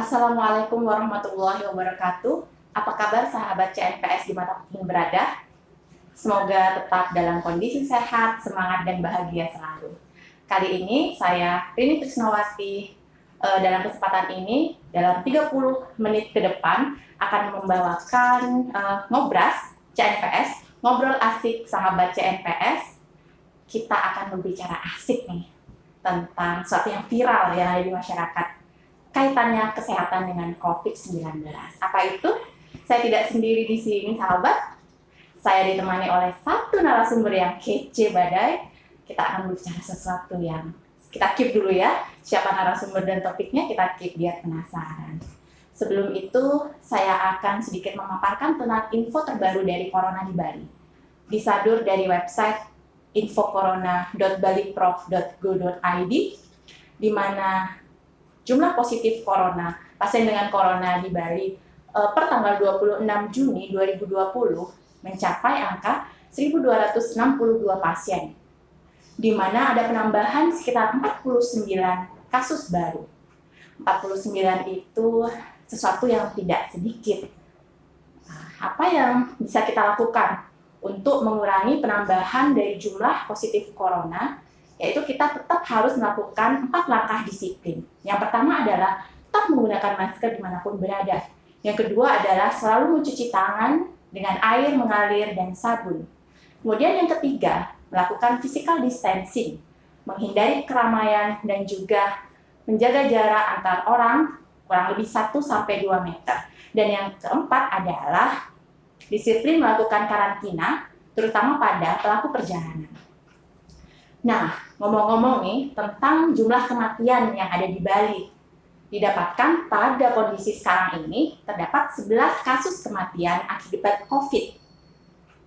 Assalamualaikum warahmatullahi wabarakatuh. Apa kabar sahabat CNPS dimanapun berada? Semoga tetap dalam kondisi sehat, semangat, dan bahagia selalu. Kali ini saya, Rini Trisnawati, dalam kesempatan ini, dalam 30 menit ke depan, akan membawakan Ngobras CNPS, Ngobrol Asik Sahabat CNPS. Kita akan berbicara asik nih, tentang sesuatu yang viral yang ada di masyarakat. Kaitannya kesehatan dengan COVID-19. Apa itu? Saya tidak sendiri di sini, sahabat. Saya ditemani oleh satu narasumber yang kece badai. Kita akan berbicara sesuatu yang kita keep dulu ya. Siapa narasumber dan topiknya kita keep biar penasaran. Sebelum itu, saya akan sedikit memaparkan tentang info terbaru dari Corona di Bali. Disadur dari website infocorona.baliprof.go.id, di mana jumlah positif corona, pasien dengan corona di Bali per tanggal 26 Juni 2020 mencapai angka 1.262 pasien, di mana ada penambahan sekitar 49 kasus baru. 49 itu sesuatu yang tidak sedikit. Apa yang bisa kita lakukan untuk mengurangi penambahan dari jumlah positif corona? Yaitu kita tetap harus melakukan 4 langkah disiplin. Yang pertama adalah tetap menggunakan masker dimanapun berada. Yang kedua adalah selalu mencuci tangan dengan air mengalir dan sabun. Kemudian yang ketiga, melakukan physical distancing, menghindari keramaian dan juga menjaga jarak antar orang kurang lebih 1-2 meter. Dan yang keempat adalah disiplin melakukan karantina, terutama pada pelaku perjalanan. Nah, ngomong-ngomong nih tentang jumlah kematian yang ada di Bali. Didapatkan pada kondisi sekarang ini, terdapat 11 kasus kematian akibat COVID.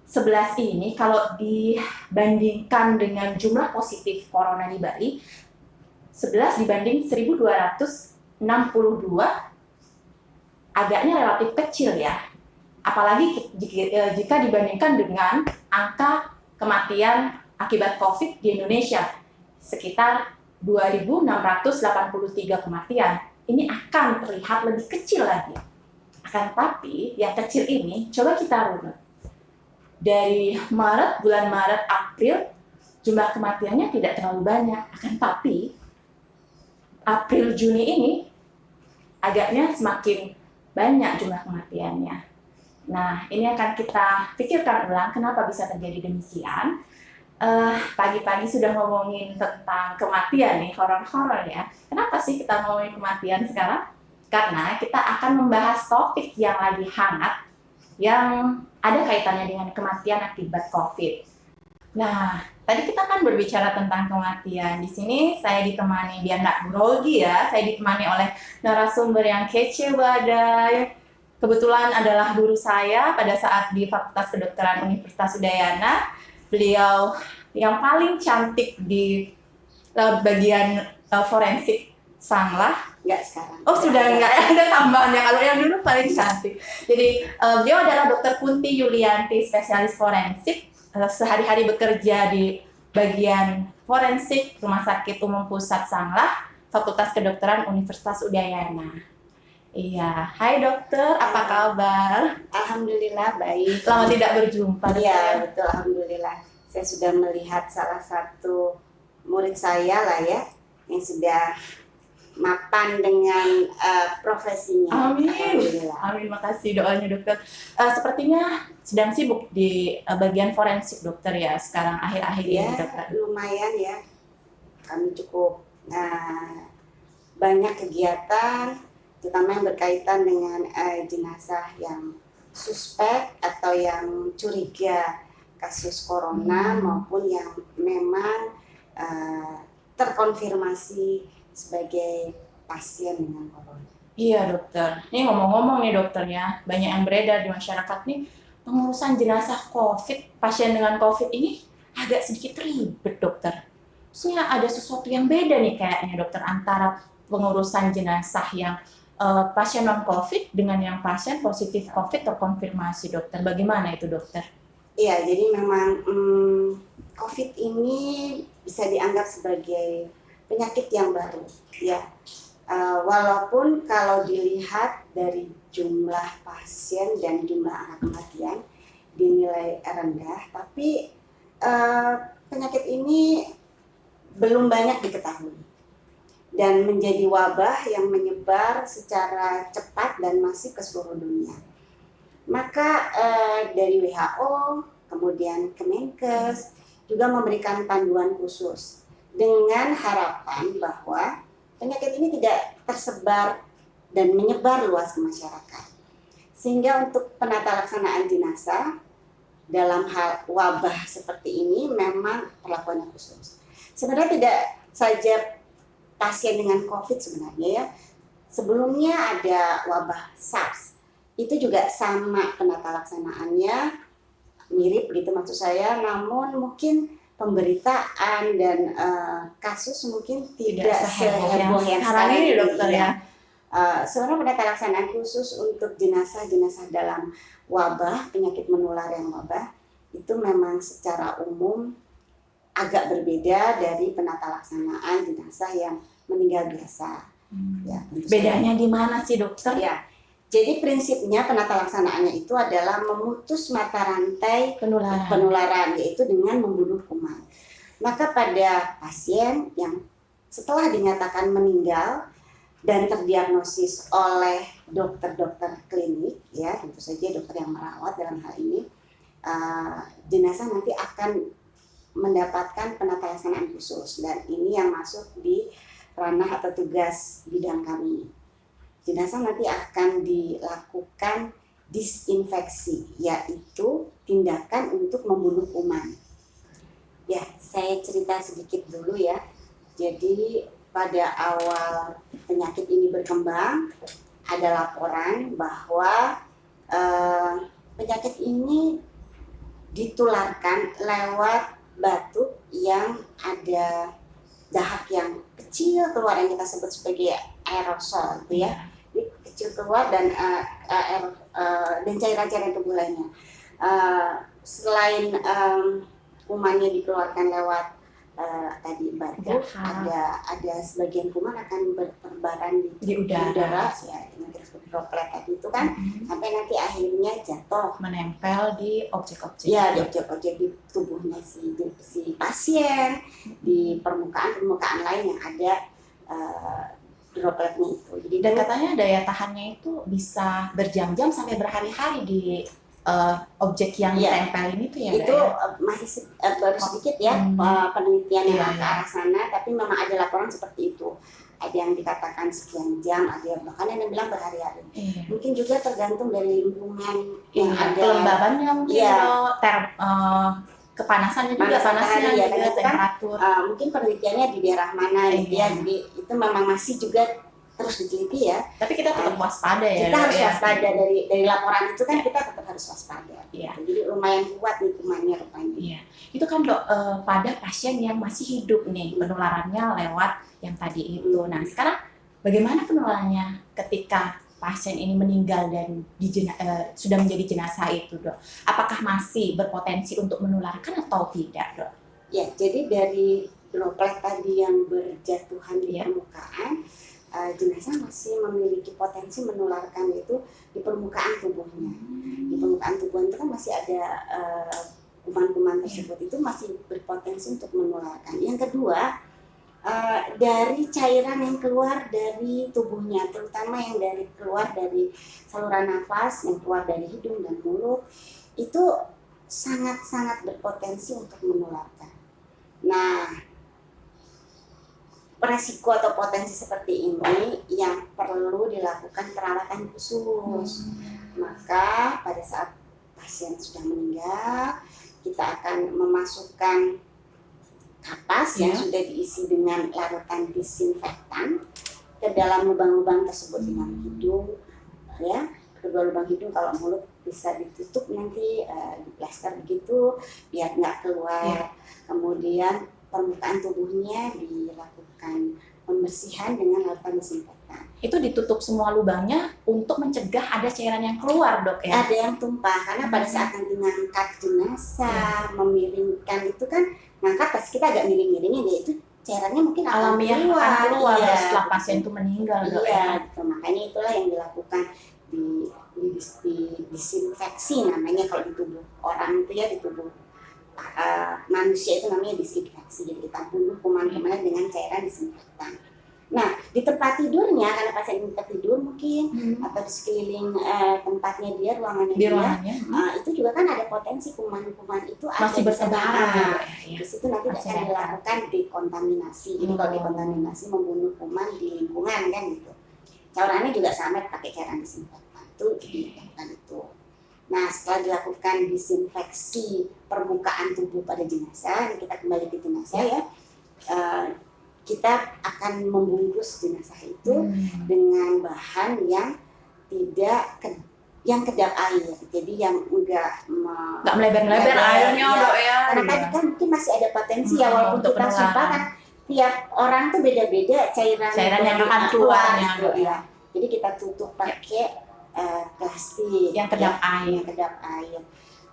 11 ini kalau dibandingkan dengan jumlah positif corona di Bali, 11 dibanding 1.262, agaknya relatif kecil ya. Apalagi jika dibandingkan dengan angka kematian akibat COVID di Indonesia, sekitar 2.683 kematian. Ini akan terlihat lebih kecil lagi. Akan tetapi, yang kecil ini, coba kita runut. Dari bulan Maret, April, jumlah kematiannya tidak terlalu banyak. Akan tetapi, April, Juni ini, agaknya semakin banyak jumlah kematiannya. Nah, ini akan kita pikirkan ulang kenapa bisa terjadi demikian. Pagi-pagi sudah ngomongin tentang kematian nih, horor-horor ya. Kenapa sih kita ngomongin kematian sekarang? Karena kita akan membahas topik yang lagi hangat, yang ada kaitannya dengan kematian akibat COVID. Nah, tadi kita kan berbicara tentang kematian. Di sini saya ditemani, biar nggak grogi ya, saya ditemani oleh narasumber yang kece badai. Kebetulan adalah guru saya pada saat di Fakultas Kedokteran Universitas Udayana. Beliau yang paling cantik di bagian forensik Sanglah. Enggak sekarang. Oh, sudah enggak ada tambahannya. Kalau yang dulu paling cantik. Jadi beliau adalah Dr. Kunti Yulianti, spesialis forensik. Sehari-hari bekerja di bagian forensik Rumah Sakit Umum Pusat Sanglah, Fakultas Kedokteran Universitas Udayana. Iya, hai dokter, apa kabar? Alhamdulillah baik. Lama tidak berjumpa. Iya, betul, alhamdulillah. Saya sudah melihat salah satu murid saya lah ya, yang sudah mapan dengan profesinya. Amin. Amin, makasih doanya dokter. Sepertinya sedang sibuk di bagian forensik dokter ya sekarang akhir-akhir Ya, ini dokter. lumayan ya. Kami cukup banyak kegiatan, terutama yang berkaitan dengan jenazah yang suspek atau yang curiga kasus corona maupun yang memang terkonfirmasi sebagai pasien dengan corona. Iya dokter. Ini ngomong-ngomong nih dokternya, banyak yang beredar di masyarakat nih pengurusan jenazah COVID, pasien dengan COVID ini agak sedikit ribet dokter. Maksudnya ada sesuatu yang beda nih kayaknya dokter antara pengurusan jenazah yang pasien non-COVID dengan yang pasien positif COVID terkonfirmasi dokter. Bagaimana itu dokter? Iya, jadi memang COVID ini bisa dianggap sebagai penyakit yang baru, ya. Walaupun kalau dilihat dari jumlah pasien dan jumlah angka kematian dinilai rendah, tapi penyakit ini belum banyak diketahui dan menjadi wabah yang menyebar secara cepat dan masif ke seluruh dunia. Maka dari WHO, kemudian Kemenkes juga memberikan panduan khusus dengan harapan bahwa penyakit ini tidak tersebar dan menyebar luas ke masyarakat. Sehingga untuk penata laksanaan jenazah dalam hal wabah seperti ini memang perlakuannya khusus. Sebenarnya tidak saja pasien dengan COVID sebenarnya ya. Sebelumnya ada wabah SARS. Itu juga sama penata laksanaannya, mirip gitu maksud saya, namun mungkin pemberitaan dan kasus mungkin tidak seheboh yang sekarang ini dokter ya. Sebenarnya penata laksanaan khusus untuk jenazah-jenazah dalam wabah, penyakit menular yang wabah, itu memang secara umum agak berbeda dari penata laksanaan jenazah yang meninggal biasa. Ya, bedanya di mana sih dokter? Ya, jadi prinsipnya penata laksanaannya itu adalah memutus mata rantai penularan, yaitu dengan membunuh kuman. Maka pada pasien yang setelah dinyatakan meninggal dan terdiagnosis oleh dokter-dokter klinik, ya tentu saja dokter yang merawat dalam hal ini, jenazah nanti akan mendapatkan penata laksanaan khusus, dan ini yang masuk di ranah atau tugas bidang kami. Jenazah nanti akan dilakukan disinfeksi, yaitu tindakan untuk membunuh kuman. Ya, saya cerita sedikit dulu ya. Jadi pada awal penyakit ini berkembang, ada laporan bahwa penyakit ini ditularkan lewat batuk yang ada dahak yang kecil keluar, yang kita sebut sebagai aerosol, gitu ya. Jadi kecil keluar dan cairan-cairan tubuh lainnya. Selain kumannya dikeluarkan lewat tadi batuk, ada sebagian kuman akan berterbaran di udara ya, dengan droplet tadi itu kan, sampai nanti akhirnya jatuh menempel di objek-objek. Ya, di objek-objek di tubuhnya si pasien, di permukaan lain yang ada dropletnya itu. Jadi dan katanya daya tahannya itu bisa berjam-jam sampai berhari-hari di objek yang tempel ini tuh ya. Itu masih baru sedikit ya penelitian yang ke arah sana, tapi memang ada laporan seperti itu. Ada yang dikatakan sekian jam, ada yang bahkan yang bilang berhari-hari. Mungkin juga tergantung dari lingkungan yang ada, kelembabannya mungkin, kepanasannya juga, panasnya ya, juga, temperatur. Mungkin penelitiannya di daerah mana gitu ya. Jadi itu memang masih juga terus diteliti ya. Tapi kita tetap waspada ya. Kita harus waspada dari laporan itu kan, kita tetap harus waspada. Iya. Jadi lumayan kuat nih kumannya rupanya. Iya. Itu kan dok, pada pasien yang masih hidup nih, penularannya lewat yang tadi itu. Nah sekarang bagaimana penularannya ketika pasien ini meninggal dan sudah menjadi jenazah itu dok? Apakah masih berpotensi untuk menularkan atau tidak dok? Ya, jadi dari droplet tadi yang berjatuhan di permukaan, jenazah masih memiliki potensi menularkan itu di permukaan tubuhnya. Di permukaan tubuh itu kan masih ada kuman-kuman tersebut, itu masih berpotensi untuk menularkan. Yang kedua, dari cairan yang keluar dari tubuhnya, terutama yang keluar dari saluran nafas, yang keluar dari hidung dan mulut, itu sangat-sangat berpotensi untuk menularkan. Nah, resiko atau potensi seperti ini yang perlu dilakukan perawatan khusus. Maka pada saat pasien sudah meninggal, kita akan memasukkan kapas yang sudah diisi dengan larutan disinfektan ke dalam lubang-lubang tersebut dengan hidung, ya, kedua lubang hidung. Kalau mulut bisa ditutup nanti diplaster begitu biar nggak keluar. Kemudian permukaan tubuhnya dilakukan pembersihan dengan larutan disinfektan. Itu ditutup semua lubangnya untuk mencegah ada cairan yang keluar dok ya? Ada yang tumpah, karena pada saat nanti ngangkat jenazah, memiringkan itu kan, ngangkat pasti kita agak miring-miringin, ya itu cairannya mungkin akan alamiah akan keluar iya, setelah pasien itu meninggal, Dok, iya ya. gitu. Makanya itulah yang dilakukan di disinfeksi namanya kalau di tubuh orang itu ya, di tubuh manusia itu namanya disinfeksi. Jadi kita bunuh kuman-kuman dengan cairan disinfektan. Nah, di tempat tidurnya karena pasien minta tidur mungkin atau di sekeliling tempatnya dia, ruangannya Di dia, ruangannya itu juga kan ada potensi kuman-kuman itu masih ada di bertebaran, sana. Dok, ya. Di situ nanti Masih akan ada. dilakukan dekontaminasi. Jadi kalau dekontaminasi membunuh kuman di lingkungan kan gitu. Cairannya juga sama pakai cairan disinfektan itu dilakukan itu. Nah, setelah dilakukan disinfeksi permukaan tubuh pada jenazah, kita kembali ke jenazah ya. Kita akan membungkus jenazah itu dengan bahan yang tidak yang kedap air, jadi yang enggak melebar-lebar airnya, Dok, ya. Karena tadi kan mungkin masih ada potensi ya, walaupun untuk kita sumpah penularan. kan tiap orang tuh beda-beda cairan yang akan keluarnya, gitu, Dok, ya. Jadi kita tutup pakai plastik yang kedap air. yang kedap air.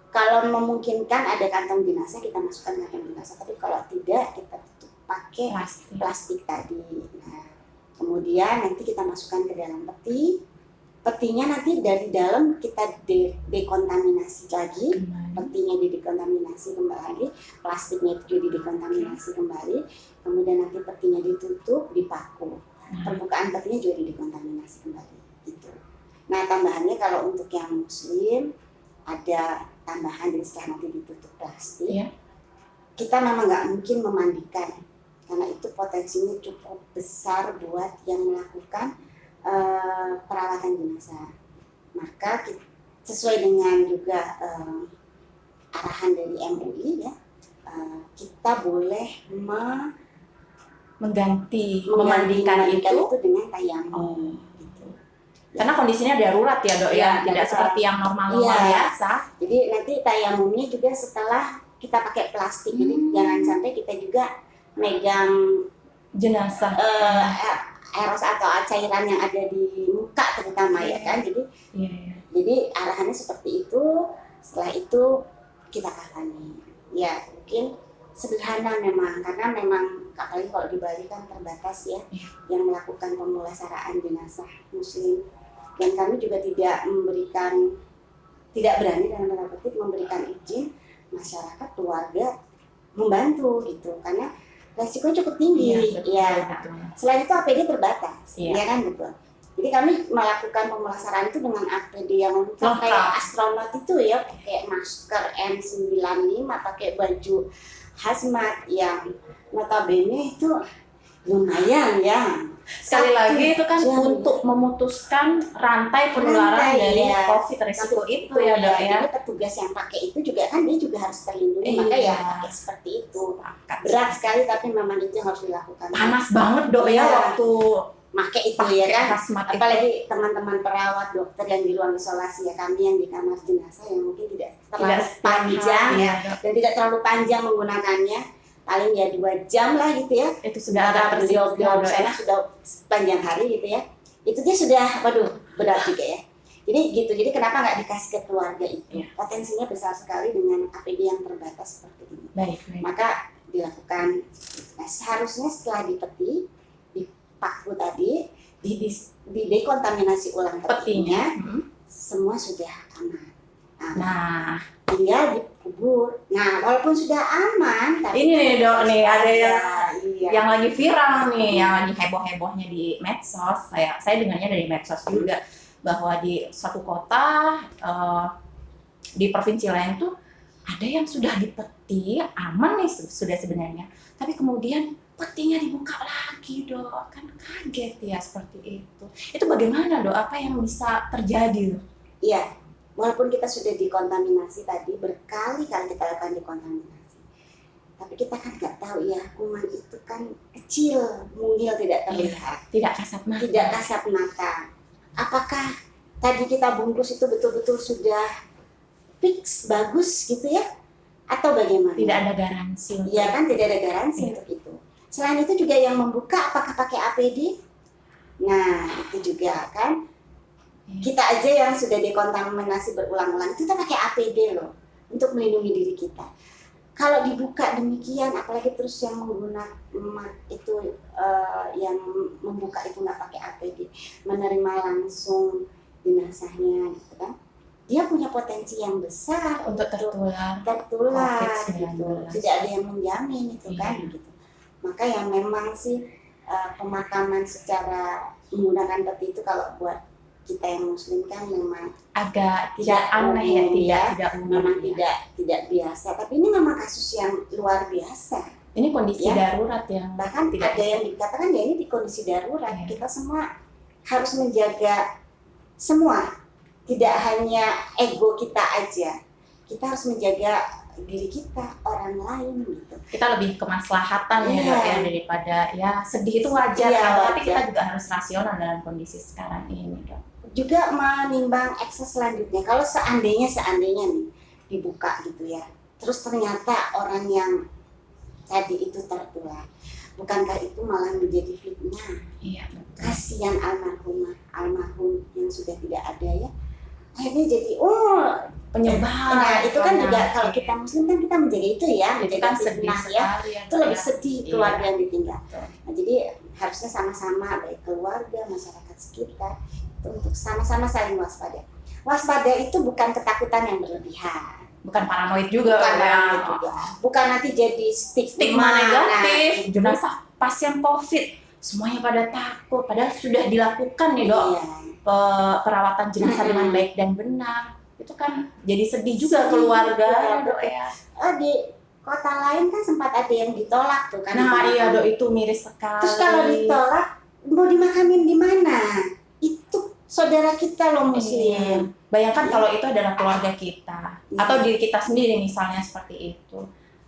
Kalau memungkinkan ada kantong jenazah, kita masukkan kantong jenazah, tapi kalau tidak kita tutup pakai plastik tadi. Nah, kemudian nanti kita masukkan ke dalam peti. Petinya nanti dari dalam kita dekontaminasi lagi, petinya didekontaminasi kembali, plastiknya itu juga didekontaminasi kembali, kemudian nanti petinya ditutup, dipaku, permukaan petinya juga didekontaminasi kembali. Gitu. Nah, tambahannya kalau untuk yang muslim ada tambahan, jadi setelah nanti ditutup plastik, kita memang nggak mungkin memandikan karena itu potensinya cukup besar buat yang melakukan perawatan jenazah. Maka sesuai dengan juga arahan dari MUI ya, kita boleh memandikan itu dengan tayamum. Gitu. Karena kondisinya darurat ya, Dok, ya, tidak seperti yang normal biasa. Jadi nanti tayamumnya juga setelah kita pakai plastik, jadi jangan sampai kita juga megang jenazah eros atau cairan yang ada di muka terutama ya kan, jadi arahannya seperti itu. Setelah itu kita kafani ya, mungkin sederhana memang karena memang apalagi kalau di Bali kan terbatas ya yang melakukan pemulasaraan jenazah muslim, dan kami juga tidak berani dalam tanda petik memberikan izin masyarakat keluarga membantu gitu karena resiko cukup tinggi. Betul. Selain itu APD terbatas, ya kan betul. Jadi kami melakukan pemulasaraan itu dengan APD yang lengkap kayak astronot itu ya, pakai masker N95, pakai baju hazmat yang notabene itu lumayan ya. Sekali lagi itu kan untuk memutuskan rantai penularan dari COVID resiko itu ya, Dok, ya. Jadi petugas yang pakai itu juga kan dia juga harus terlindungi, maka ya pakai seperti itu. Berat sekali tapi memang itu yang harus dilakukan. Panas banget, Dok, ya waktu pakai itu ya kan. Apalagi teman-teman perawat dokter yang di ruang isolasi ya, kami yang di kamar jenazah yang mungkin tidak terlalu panjang dan tidak terlalu panjang menggunakannya. Paling ya 2 jam lah gitu ya. Itu sudah agak beliau sana sudah panjang hari gitu ya. Itu dia sudah, berat juga ya. Jadi kenapa nggak dikasih ke keluarga itu? Potensinya besar sekali dengan APD yang terbatas seperti ini. Baik. Maka dilakukan. Nah, seharusnya setelah dipeti, dipaku tadi, didekontaminasi ulang petinya, semua sudah aman. Nah, tinggal dikubur. Nah, walaupun sudah aman, tapi ini nih, Dok, nih ada yang lagi viral nih, yang lagi heboh-hebohnya di medsos. Saya dengarnya dari medsos juga bahwa di suatu kota di provinsi lain tuh ada yang sudah dipeti aman nih sudah sebenarnya, tapi kemudian petinya dibuka lagi, Dok. Kan kaget ya seperti itu. Itu bagaimana, Dok? Apa yang bisa terjadi? Iya. Walaupun kita sudah dikontaminasi tadi, berkali-kali kita lakukan dekontaminasi, tapi kita kan nggak tahu ya, kuman itu kan kecil, mungil, tidak terlihat, tidak kasat mata. Apakah tadi kita bungkus itu betul-betul sudah fix, bagus gitu ya, atau bagaimana? Tidak ada garansi. Iya kan, tidak ada garansi untuk itu. Selain itu juga yang membuka apakah pakai APD? Nah, itu juga kan. Kita aja yang sudah dekontaminasi berulang-ulang itu kita pakai APD loh untuk melindungi diri kita. kalau dibuka demikian, apalagi terus yang menggunakan itu yang membuka itu nggak pakai APD, menerima langsung jenazahnya gitu kan, dia punya potensi yang besar Untuk tertular tertular COVID-19. gitu. Tidak ada yang menjamin itu kan Iya. gitu. Maka yang memang sih pemakaman secara menggunakan peti itu kalau buat kita yang muslim kan memang agak tidak aneh ya, umum tidak umum memang ya. tidak biasa, tapi ini memang kasus yang luar biasa. Ini kondisi Ya. darurat yang Bahkan tidak ada yang dikatakan ya ini di kondisi darurat. Iya. Kita semua harus menjaga semua, tidak hanya ego kita aja. Kita harus menjaga diri kita, orang lain gitu. kita lebih kemaslahatan ya Iya. Dok ya, daripada ya sedih itu wajar Iya, kan, tapi wajar. kita juga harus rasional dalam kondisi sekarang ini Dok. Juga menimbang ekses selanjutnya. Kalau seandainya nih dibuka gitu ya, terus ternyata orang yang tadi itu tertular, bukankah itu malah menjadi fitnah? Iya betul. Kasihan almarhum yang sudah tidak ada ya, akhirnya jadi Penyebar. nah itu kan juga penyakit. kalau kita muslim kan kita menjaga itu ya, itu menjaga kan sedih fitnah ya, sekali ya itu Dok, lebih ya. sedih Iya. keluarga yang ditinggal. Betul. Nah, jadi harusnya sama-sama baik keluarga, masyarakat sekitar itu untuk sama-sama saling waspada. Waspada itu bukan ketakutan yang berlebihan, Bukan paranoid juga bukan ya. paranoid juga, bukan nanti jadi Stigma negatif, Nah, jenazah pasien COVID semuanya pada takut, padahal sudah dilakukan nih Dok iya. perawatan jenazah dengan baik dan benar. Itu kan jadi sedih juga Sedih, keluarga iya, Dok ya. Di kota lain kan sempat ada yang ditolak tuh kan. Nah di iya pemakaman. Dok, itu miris sekali. Terus kalau ditolak mau dimakamin di mana? Itu saudara kita loh Iya. muslim. Bayangkan Iya. kalau itu adalah keluarga kita Iya. atau diri kita sendiri misalnya seperti itu.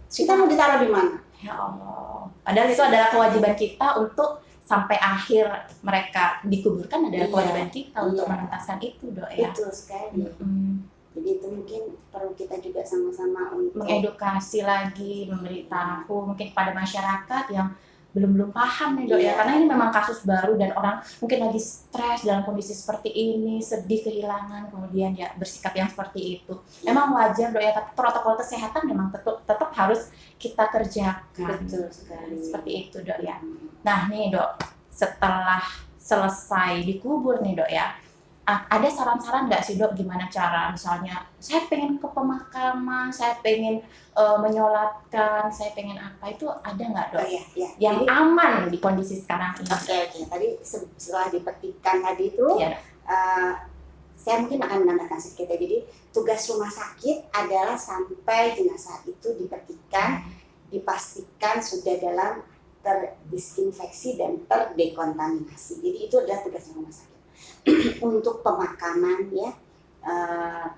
Kita mau ditaruh di mana? Ya Allah. Padahal itu adalah kewajiban kita untuk sampai akhir mereka dikuburkan, adalah Iya. kewajiban kita untuk Iya. menuntaskan itu Dok ya. Betul sekali. Mm. Jadi itu mungkin perlu kita juga sama-sama untuk Mengedukasi lagi, memberitahu mungkin kepada masyarakat yang belum paham nih Dok ya, Iya. karena ini memang kasus baru dan orang mungkin lagi stres dalam kondisi seperti ini, sedih kehilangan, kemudian ya bersikap yang seperti itu. Memang wajar Dok ya, tapi protokol kesehatan memang tetap harus kita kerjakan. betul sekali. Seperti itu Dok ya. Nah nih Dok, setelah selesai dikubur nih Dok ya, ada saran-saran nggak sih Dok gimana cara, misalnya saya pengen ke pemakaman, saya pengen menyolatkan, saya pengen apa, itu ada nggak Oh Dok iya, iya. yang Jadi, aman di kondisi sekarang ini? oke. Tadi setelah dipetikkan tadi itu, Iya, Dok. saya mungkin akan menambahkan sedikit ya. Jadi tugas rumah sakit adalah sampai jenazah itu dipetikkan, dipastikan sudah dalam terdisinfeksi dan terdekontaminasi. Jadi itu adalah tugas rumah sakit. Untuk pemakaman ya,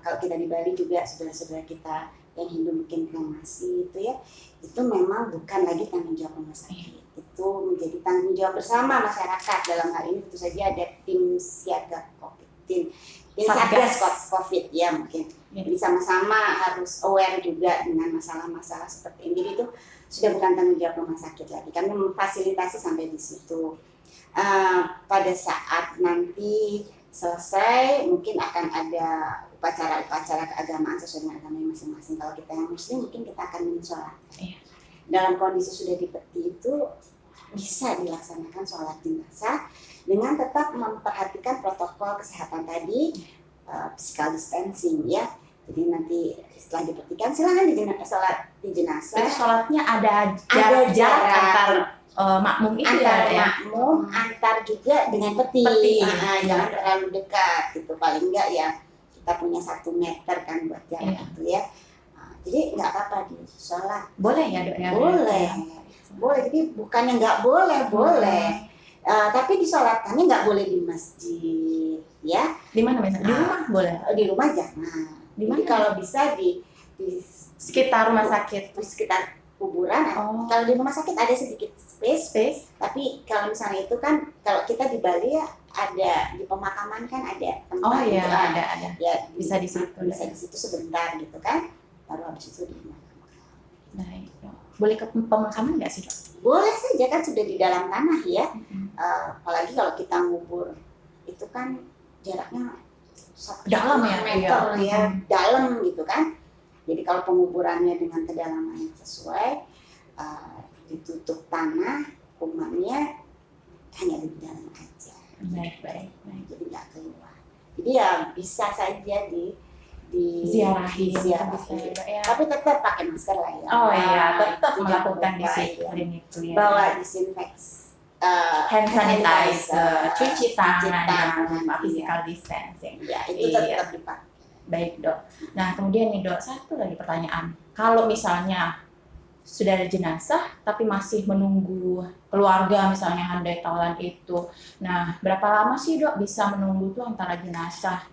kalau kita di Bali juga saudara-saudara kita yang Hindu mungkin kremasi itu ya, itu memang bukan lagi tanggung jawab rumah sakit. Itu menjadi tanggung jawab bersama masyarakat. Dalam hal ini tentu saja ada tim siaga COVID, tim satgas COVID ya mungkin. Ya. Jadi sama-sama harus aware juga dengan masalah-masalah seperti ini. Jadi itu sudah bukan tanggung jawab rumah sakit lagi. Kami memfasilitasi sampai di situ. Pada saat nanti selesai mungkin akan ada upacara-upacara keagamaan sesuai dengan agama masing-masing. Kalau kita yang muslim mungkin kita akan mensolat. Iya. Dalam kondisi sudah di peti itu bisa dilaksanakan sholat jenazah dengan tetap memperhatikan protokol kesehatan tadi, physical distancing ya. Jadi nanti setelah dipetikan silakan sholat di jenazah. Berarti sholatnya ada Ada jarak jarak. antar makmum itu Antar ya? makmum, antar juga dengan peti. Peti. Jangan terlalu dekat gitu, paling enggak ya kita punya 1 meter kan buat jarak Iya. itu ya. Jadi nggak apa-apa di sholat. Boleh ya Dok ya? Boleh, boleh. Jadi bukannya nggak boleh, boleh. Tapi disolatkannya nggak boleh di masjid, ya. Di mana misalnya? Di rumah boleh? Di rumah jangan. Di Jadi mana? kalau bisa di Sekitar rumah sakit. di sekitar kuburan. Oh. Kalau di rumah sakit ada sedikit space. Space? Tapi kalau misalnya itu kan, kalau kita di Bali ya ada di pemakaman kan ada tempat. Oh iya, gitu, ada. Ya, Bisa di situ. Bisa di situ sebentar gitu kan. Baru habis itu di rumah. Baik Dok. Boleh ke pemakaman nggak sih Dok? Boleh saja kan, sudah di dalam tanah ya. Mm-mm. Apalagi kalau kita ngubur itu kan jaraknya 1 Dalam ya? meter Iya. ya, dalam gitu kan. Jadi kalau penguburannya dengan kedalaman yang sesuai, ditutup tanah, kumannya hanya di dalam aja. Baik. Jadi nggak keluar. Jadi ya bisa saja di Ziarahin. ziarahin. Ya. Tapi tetap pakai masker lah ya. Oh iya, tetap Itu melakukan jangan lupa, disiplin itu ya. bawa disinfeks, Hand sanitizer, cuci tangan, tangan, physical distancing. ya itu Iya. tetap dipakai. Baik dok. Nah kemudian nih dok, satu lagi pertanyaan. Kalau misalnya sudah ada jenazah tapi masih menunggu keluarga misalnya handai taulan itu, nah berapa lama sih dok bisa menunggu tuh antara jenazah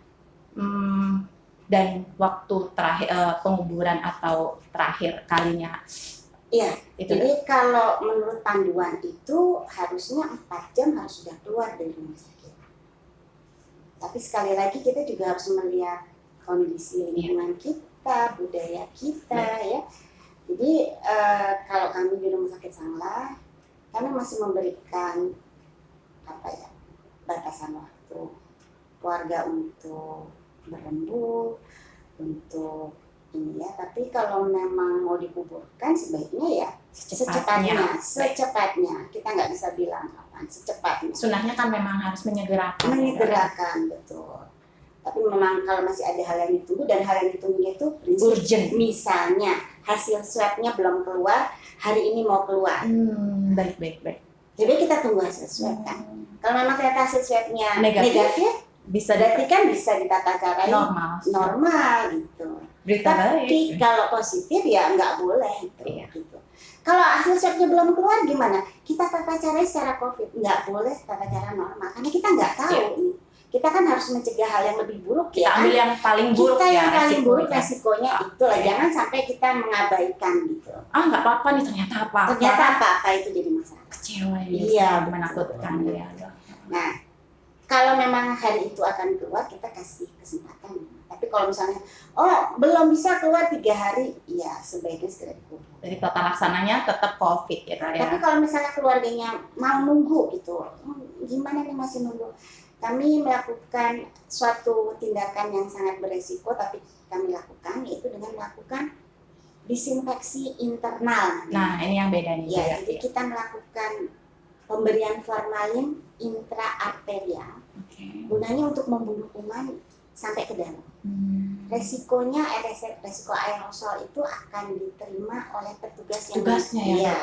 dan waktu terakhir penguburan atau terakhir kalinya? Iya. Itu Jadi kalau menurut panduan itu harusnya 4 jam harus sudah keluar dari rumah sakit. Tapi sekali lagi kita juga harus melihat kondisi lingkungan kita, budaya kita ya. Jadi kalau kami di Rumah Sakit Sanglah, kami masih memberikan batasan waktu keluarga untuk berembuk, untuk ini ya. Tapi kalau memang mau dikuburkan sebaiknya ya secepatnya. Kita nggak bisa bilang kapan, secepatnya. Sunnahnya kan memang harus menyegerakan. Betul. Tapi memang kalau masih ada hal yang ditunggu, dan hal yang ditunggunya itu prinsip Urgent. misalnya hasil swabnya belum keluar, hari ini mau keluar. Baik. Jadi kita tunggu hasil swab kan. Kalau memang ternyata hasil swabnya Negatif, bisa berarti kan bisa ditata cara normal gitu. Berita Tapi baik. kalau positif ya nggak boleh gitu. Iya. Gitu. Kalau hasil swabnya belum keluar gimana? Kita tata caranya secara COVID, nggak boleh tata cara normal karena kita nggak tahu nih. Kita kan harus mencegah hal yang lebih buruk Kita ya. ambil yang paling buruk Kita yang paling buruk resikonya. resikonya itulah. Jangan sampai kita mengabaikan gitu. Nggak apa-apa nih, ternyata apa-apa. Ternyata apa itu jadi masalah. Kecewa ya. Iya, menakutkan betul. ya. Nah, kalau memang hari itu akan keluar, kita kasih kesempatan. Tapi kalau misalnya, belum bisa keluar 3 hari, ya sebaiknya segera dikubur. Jadi tata laksananya tetap COVID ya. Tapi kalau misalnya keluarganya mau nunggu gitu, gimana nih masih nunggu? Kami melakukan suatu tindakan yang sangat beresiko, tapi kami lakukan, yaitu dengan melakukan disinfeksi internal. Nah, ini yang beda nih. Ya, jadi kita melakukan pemberian formalin intraarterial, gunanya untuk membunuh kuman sampai ke dalam. Resikonya resiko aerosol itu akan diterima oleh petugas yang Tugasnya ya.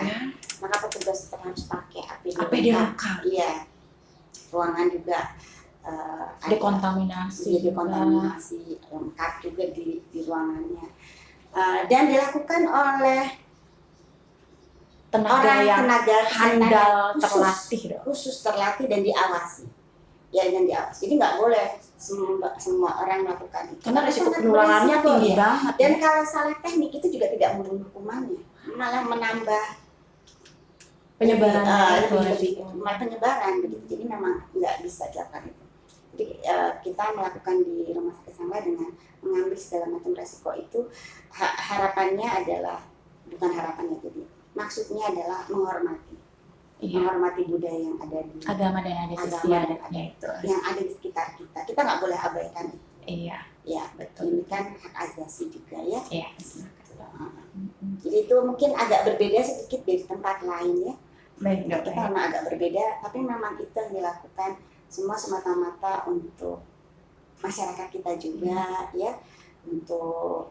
Maka petugas tetap harus pakai APD lengkap. Iya. Ruangan juga Dekontaminasi. dekontaminasi lengkap juga di ruangannya. Dan dilakukan oleh tenaga handal terlatih khusus terlatih dan diawasi. Jadi nggak boleh semua orang melakukan itu. Karena risiko penularannya tinggi banget. Dan kalau salah teknik itu juga tidak membunuh kumannya, malah menambah penyebaran penyebaran begitu. Jadi memang nggak bisa dilakukan itu. Jadi kita melakukan di Rumah Sakit Sanglah dengan mengambil segala macam resiko itu. Harapannya adalah, bukan harapannya, jadi maksudnya adalah menghormati budaya yang ada di agama dan adat istiadatnya itu. Yang ada di sekitar kita. Kita nggak boleh abaikan itu. Iya. Ya, Betul. ini kan hak asasi juga ya. Iya. Jadi itu mungkin agak berbeda sedikit dari tempat lain ya. Baik dok. Kita memang agak berbeda, tapi memang itu yang dilakukan semua semata-mata untuk masyarakat kita juga ya, untuk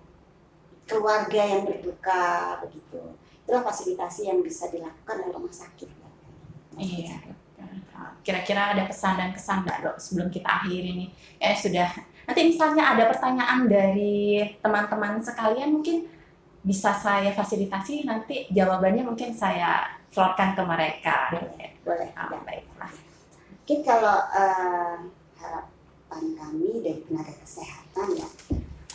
keluarga yang berduka begitu. Itulah fasilitasi yang bisa dilakukan oleh rumah sakit. Iya. Kira-kira ada pesan dan kesan nggak dok sebelum kita akhiri nih? Sudah. Nanti misalnya ada pertanyaan dari teman-teman sekalian, mungkin bisa saya fasilitasi, nanti jawabannya mungkin saya floatkan ke mereka. Boleh. Baiklah. Mungkin kalau harapan kami dari tenaga kesehatan ya,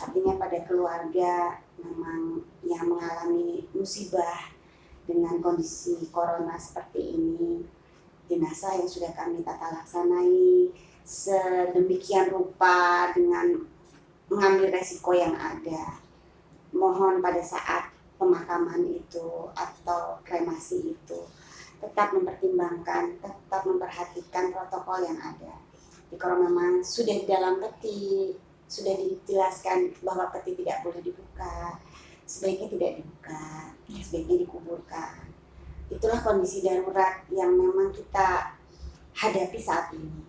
artinya pada keluarga memang yang mengalami musibah dengan kondisi corona seperti ini, jenazah yang sudah kami tata laksanai sedemikian rupa dengan mengambil resiko yang ada. Mohon pada saat pemakaman itu atau kremasi itu tetap mempertimbangkan, tetap memperhatikan protokol yang ada. Jadi kalau memang sudah di dalam peti, sudah dijelaskan bahwa peti tidak boleh dibuka, sebaiknya tidak dibuka, sebaiknya dikuburkan. Itulah kondisi darurat yang memang kita hadapi saat ini.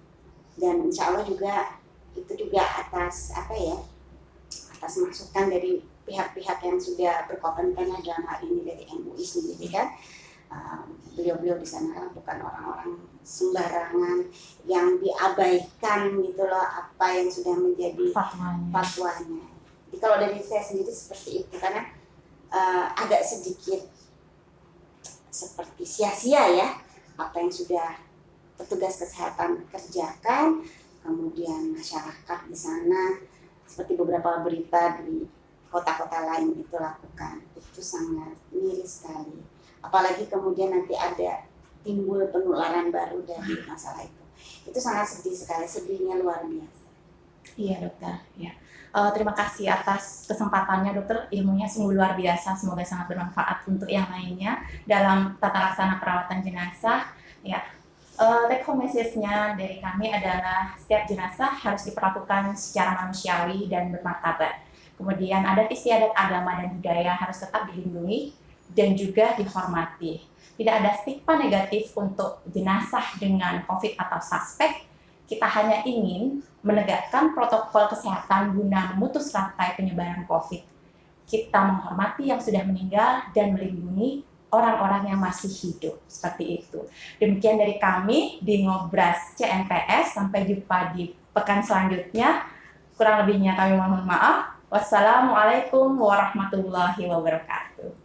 Dan insya Allah juga itu juga atas atas masukan dari pihak-pihak yang sudah berkompeten dalam hal ini dari MUI sendiri kan. Beliau-beliau di sana kan bukan orang-orang sembarangan yang diabaikan gitu loh apa yang sudah menjadi fatwanya. Jadi kalau dari saya sendiri seperti itu, karena agak sedikit seperti sia-sia ya apa yang sudah petugas kesehatan kerjakan, kemudian masyarakat di sana seperti beberapa berita di kota-kota lain itu lakukan, itu sangat miris sekali. Apalagi kemudian nanti ada timbul penularan baru dari masalah itu sangat sedih sekali, sedihnya luar biasa. Iya dokter, ya. Terima kasih atas kesempatannya dokter, ilmunya sungguh luar biasa, semoga sangat bermanfaat untuk yang lainnya dalam tata laksana perawatan jenazah. Ya, take home message-nya dari kami adalah setiap jenazah harus diperlakukan secara manusiawi dan bermartabat. Kemudian adat istiadat agama dan budaya harus tetap dilindungi dan juga dihormati. Tidak ada stigma negatif untuk jenazah dengan COVID atau suspek. Kita hanya ingin menegakkan protokol kesehatan guna memutus rantai penyebaran COVID. Kita menghormati yang sudah meninggal dan melindungi orang-orang yang masih hidup. Seperti itu. Demikian dari kami di Ngobras CNPS. Sampai jumpa di pekan selanjutnya. Kurang lebihnya kami mohon maaf. Wassalamualaikum warahmatullahi wabarakatuh.